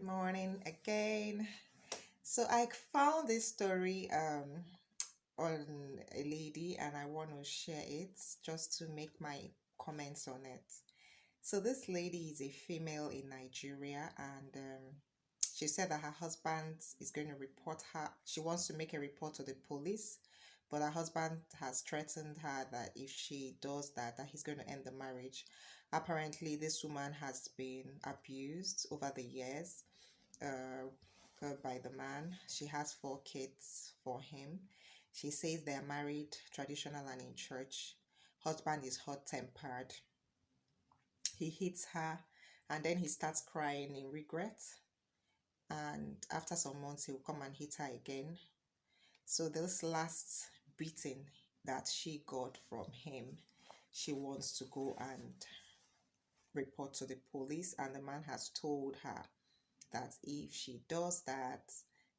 Good morning again. So I found this story on a lady and I want to share it just to make my comments on it. So this lady is a female in Nigeria and she said that her husband is going to report her. She wants to make a report to the police, but her husband has threatened her that if she does that he's going to end the marriage. Apparently, this woman has been abused over the years uh, by the man. She has 4 kids for him. She says they're married, traditional and in church. Husband is hot tempered. He hits her and then he starts crying in regret. And after some months, he'll come and hit her again. So, this last beating that she got from him, she wants to go and report to the police. And the man has told her that if she does that,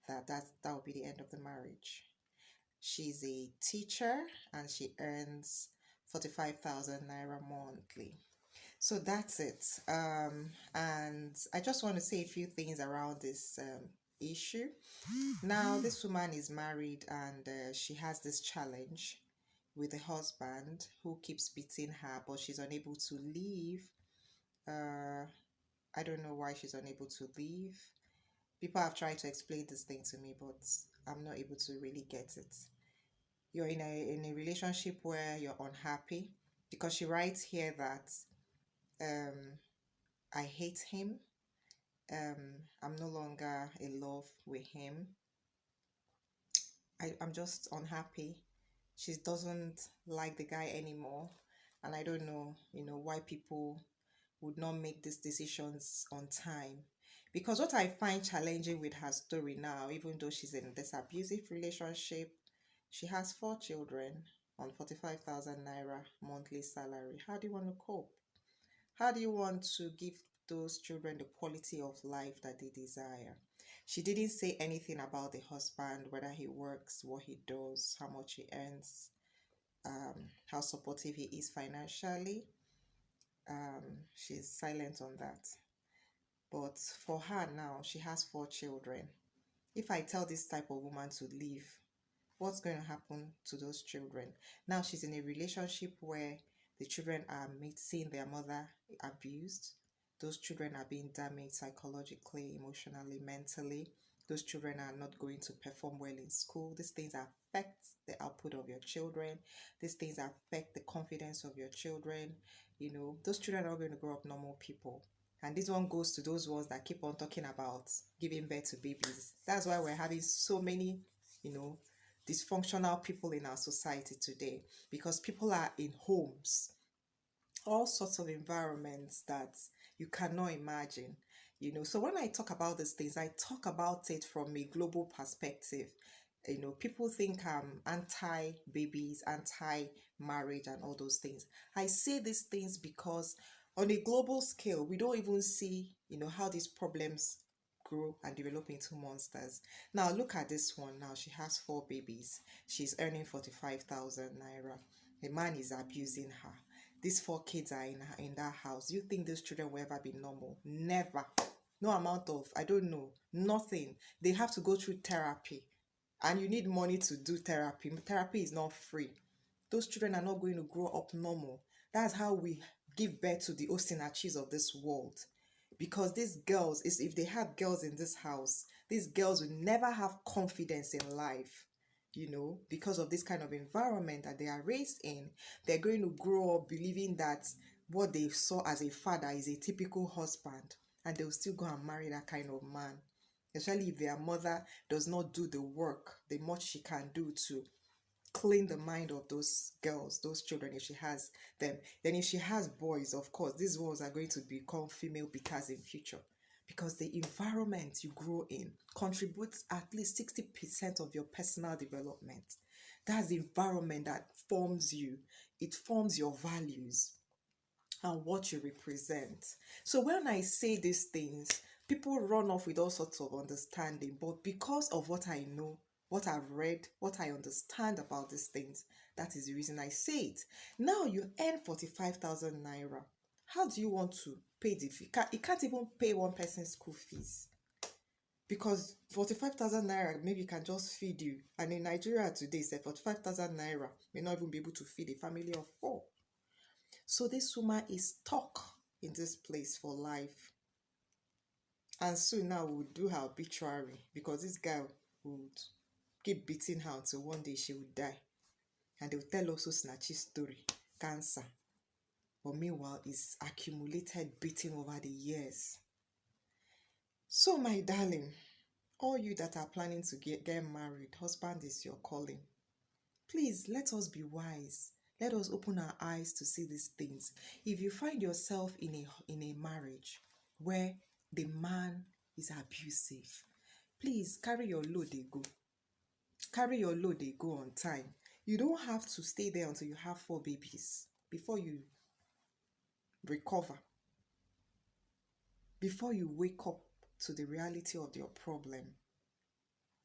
that will be the end of the marriage. She's a teacher and she earns 45,000 naira monthly. So that's it. And I just want to say a few things around this issue. Now, this woman is married and she has this challenge with a husband who keeps beating her, but she's unable to leave. Uh, I don't know why she's unable to leave. People have tried to explain this thing to me, but I'm not able to really get it. You're in a relationship where you're unhappy because she writes here that um I hate him. I'm no longer in love with him. I'm just unhappy. She doesn't like the guy anymore. And I don't know, why people would not make these decisions on time. Because what I find challenging with her story now, even though she's in this abusive relationship, she has 4 children on 45,000 naira monthly salary. How do you want to cope? How do you want to give those children the quality of life that they desire? She didn't say anything about the husband, whether he works, what he does, how much he earns, how supportive he is financially. She's silent on that. But for her now, she has 4 children. If I tell this type of woman to leave, what's going to happen to those children? Now she's in a relationship where the children are seeing their mother abused. Those children are being damaged psychologically, emotionally, mentally. Those children are not going to perform well in school. These things affect the output of your children. These things affect the confidence of your children. Those children are not going to grow up normal people. And this one goes to those ones that keep on talking about giving birth to babies. That's why we're having so many, dysfunctional people in our society today, because people are in homes, all sorts of environments that you cannot imagine. So when I talk about these things, I talk about it from a global perspective. People think I'm anti babies, anti marriage, and all those things. I say these things because on a global scale, we don't even see, how these problems grow and develop into monsters. Now, look at this one. Now, she has 4 babies. She's earning 45,000 naira. The man is abusing her. These 4 kids are in that house. You think those children will ever be normal? Never. No amount of, I don't know, nothing. They have to go through therapy. And you need money to do therapy. Therapy is not free. Those children are not going to grow up normal. That's how we give birth to the Osinachis of this world. Because these girls, if they have girls in this house, these girls will never have confidence in life. Because of this kind of environment that they are raised in, they're going to grow up believing that what they saw as a father is a typical husband, and they'll still go and marry that kind of man, especially if their mother does not do the work, the much she can do to clean the mind of those girls, those children, if she has them. Then if she has boys, of course, these ones are going to become female beaters in future, because the environment you grow in contributes at least 60% of your personal development. That's the environment that forms you. It forms your values and what you represent. So when I say these things, people run off with all sorts of understanding, but because of what I know, what I've read, what I understand about these things, that is the reason I say it. Now you earn 45,000 naira. How do you want to pay the fee? You can't even pay one person's school fees. Because 45,000 naira maybe can just feed you. And in Nigeria today, say 45,000 naira may not even be able to feed a family of four. So this woman is stuck in this place for life. And soon now we'll do her obituary because this guy would keep beating her until one day she would die. And they'll tell also Snatchy's story, cancer. But meanwhile, it's accumulated beating over the years. So my darling, all you that are planning to get married, husband is your calling. Please let us be wise. Let us open our eyes to see these things. If you find yourself in a marriage where the man is abusive, please carry your load, they go. Carry your load, they go on time. You don't have to stay there until you have 4 babies before you recover, before you wake up to the reality of your problem.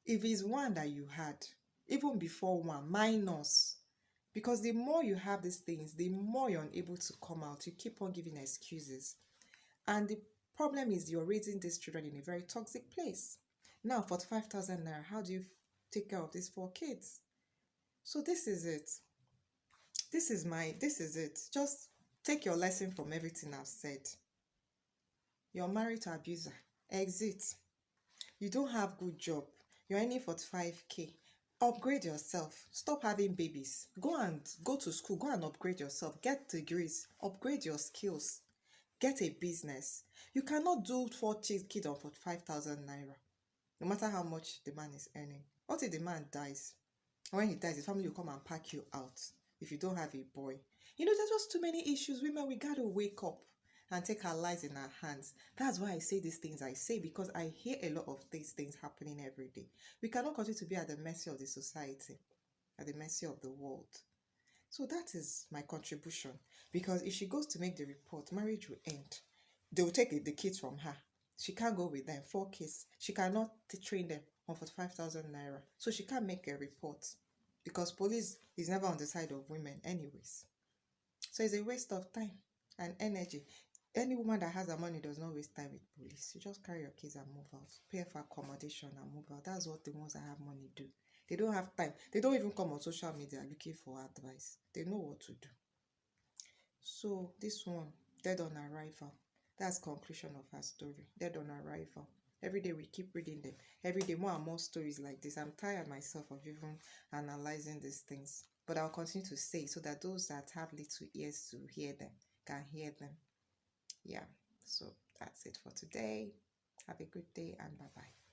If it's one that you had, even before one, minus. Because the more you have these things, the more you're unable to come out. You keep on giving excuses. And the problem is you're raising these children in a very toxic place. Now, 45,000 naira, how do you take care of these 4 kids? So this is it. This is it. Just take your lesson from everything I've said. You're married to abuser. Exit. You don't have good job. You're earning 45k. Upgrade yourself. Stop having babies. Go to school. Go and upgrade yourself. Get degrees. Upgrade your skills. Get a business. You cannot do 4 kids on 45,000 naira. No matter how much the man is earning. What if the man dies? And when he dies, his family will come and pack you out if you don't have a boy. There's just too many issues. Women, we got to wake up and take our lives in our hands. That's why I say these things I say, because I hear a lot of these things happening every day. We cannot continue to be at the mercy of the society, at the mercy of the world. So that is my contribution. Because if she goes to make the report, marriage will end. They will take the kids from her. She can't go with them. 4 kids. She cannot train them on 45,000 naira. So she can't make a report. Because police is never on the side of women anyways. So it's a waste of time and energy. Any woman that has her money does not waste time with police. You just carry your kids and move out. Pay for accommodation and move out. That's what the ones that have money do. They don't have time. They don't even come on social media looking for advice. They know what to do. So this one, dead on arrival. That's conclusion of her story. Dead on arrival. Every day we keep reading them. Every day more and more stories like this. I'm tired myself of even analyzing these things. But I'll continue to say so that those that have little ears to hear them can hear them. Yeah, so that's it for today. Have a good day and bye-bye.